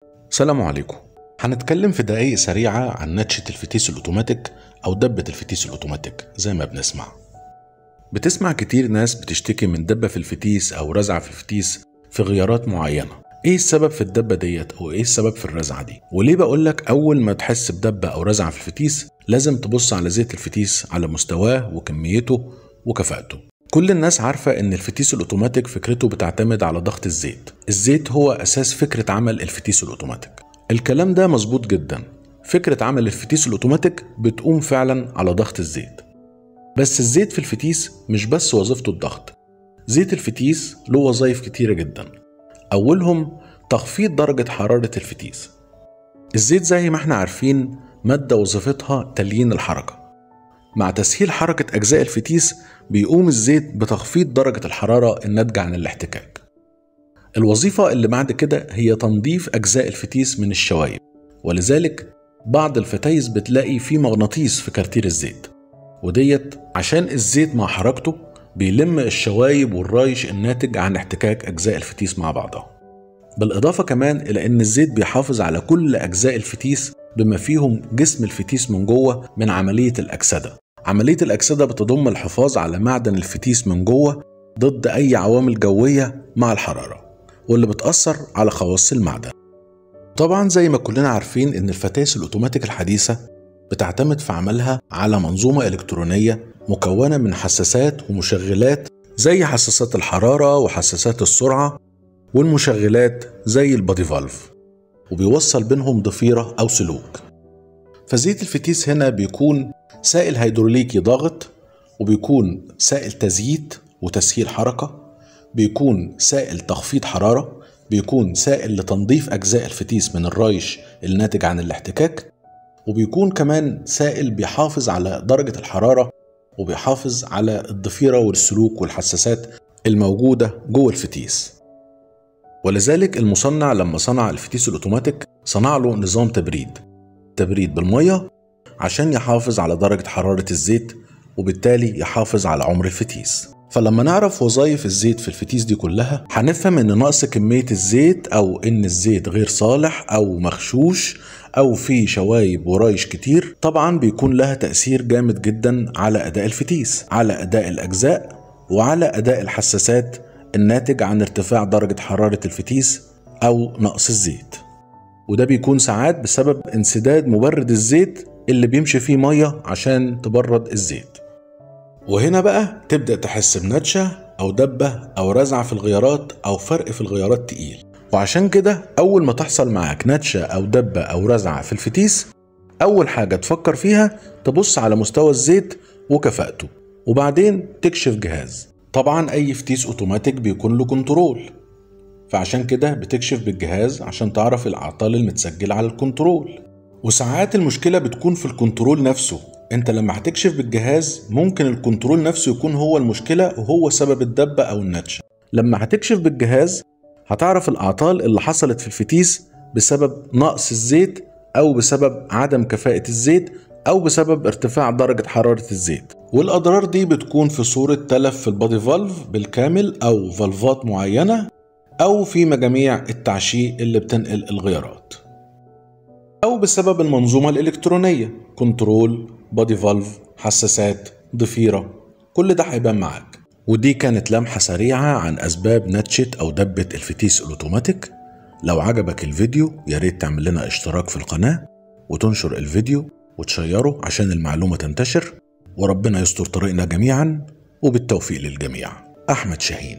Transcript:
السلام عليكم. هنتكلم في دقايق سريعة عن نتشة الفتيس الأوتوماتيك أو دبة الفتيس الأوتوماتيك زي ما بنسمع. بتسمع كتير ناس بتشتكي من دبة في الفتيس أو رزعة في الفتيس في غيارات معينة. إيه السبب في الدبة ديت أو إيه السبب في الرزعة دي؟ وليه بقولك أول ما تحس بدبة أو رزعة في الفتيس لازم تبص على زيت الفتيس على مستواه وكميته وكفاءته. كل الناس عارفة إن الفتيس الأوتوماتيك فكرته بتعتمد على ضغط الزيت. الزيت هو أساس فكرة عمل الفتيس الأوتوماتيك. الكلام ده مظبوط جدا. فكرة عمل الفتيس الأوتوماتيك بتقوم فعلا على ضغط الزيت. بس الزيت في الفتيس مش بس وظيفته الضغط. زيت الفتيس له وظائف كتيرة جدا. أولهم تخفيض درجة حرارة الفتيس. الزيت زي ما احنا عارفين مادة وظيفتها تليين الحركة. مع تسهيل حركة أجزاء الفتيس بيقوم الزيت بتخفيض درجة الحرارة الناتجة عن الاحتكاك. الوظيفة اللي بعد كده هي تنظيف أجزاء الفتيس من الشوايب، ولذلك بعض الفتايس بتلاقي فيه مغناطيس في كارتير الزيت، وديت عشان الزيت مع حركته بيلم الشوايب والرايش الناتج عن احتكاك أجزاء الفتيس مع بعضها. بالإضافة كمان إلى أن الزيت بيحافظ على كل أجزاء الفتيس بما فيهم جسم الفتيس من جوه من عملية الأكسدة. عملية الأكسدة بتضم الحفاظ على معدن الفتيس من جوه ضد أي عوامل جوية مع الحرارة، واللي بتأثر على خواص المعدن. طبعا زي ما كلنا عارفين إن الفتايس الأوتوماتيك الحديثة بتعتمد في عملها على منظومة إلكترونية مكونة من حساسات ومشغلات زي حساسات الحرارة وحساسات السرعة، والمشغلات زي البادي فالف، وبيوصل بينهم ضفيرة أو سلوك. فزيت الفتيس هنا بيكون سائل هيدروليكي ضاغط، وبيكون سائل تزييت وتسهيل حركة، بيكون سائل تخفيض حرارة، بيكون سائل لتنظيف أجزاء الفتيس من الرايش الناتج عن الاحتكاك، وبيكون كمان سائل بيحافظ على درجة الحرارة وبيحافظ على الضفيرة والسلوك والحساسات الموجودة جوه الفتيس. ولذلك المصنع لما صنع الفتيس الأوتوماتيك صنع له نظام تبريد بالمية عشان يحافظ على درجة حرارة الزيت، وبالتالي يحافظ على عمر الفتيس. فلما نعرف وظائف الزيت في الفتيس دي كلها هنفهم ان نقص كمية الزيت او ان الزيت غير صالح او مغشوش او فيه شوايب ورايش كتير طبعا بيكون لها تأثير جامد جدا على اداء الفتيس، على اداء الاجزاء، وعلى اداء الحساسات الناتج عن ارتفاع درجة حرارة الفتيس او نقص الزيت. وده بيكون ساعات بسبب انسداد مبرد الزيت اللي بيمشي فيه مية عشان تبرد الزيت. وهنا بقى تبدأ تحس بنتشة أو دبة أو رزعة في الغيارات أو فرق في الغيارات تقيل. وعشان كده أول ما تحصل معاك نتشة أو دبة أو رزعة في الفتيس أول حاجة تفكر فيها تبص على مستوى الزيت وكفاءته، وبعدين تكشف جهاز. طبعا أي فتيس أوتوماتيك بيكون له كنترول، فعشان كده بتكشف بالجهاز عشان تعرف الأعطال المتسجلة على الكنترول. وساعات المشكلة بتكون في الكنترول نفسه. انت لما هتكشف بالجهاز ممكن الكنترول نفسه يكون هو المشكلة وهو سبب الدبة او النتشة. لما هتكشف بالجهاز هتعرف الاعطال اللي حصلت في الفتيس بسبب نقص الزيت او بسبب عدم كفاءة الزيت او بسبب ارتفاع درجة حرارة الزيت. والاضرار دي بتكون في صورة تلف في البادي فالف بالكامل او فالفات معينة او في مجاميع التعشيق اللي بتنقل الغيارات، أو بسبب المنظومة الإلكترونية كنترول، بادي فالف، حساسات، ضفيرة، كل ده هيبان معاك. ودي كانت لمحة سريعة عن أسباب نتشة أو دبة الفتيس الأوتوماتيك. لو عجبك الفيديو ياريت تعمل لنا اشتراك في القناة وتنشر الفيديو وتشيره عشان المعلومة تنتشر، وربنا يستر طريقنا جميعا، وبالتوفيق للجميع. أحمد شاهين.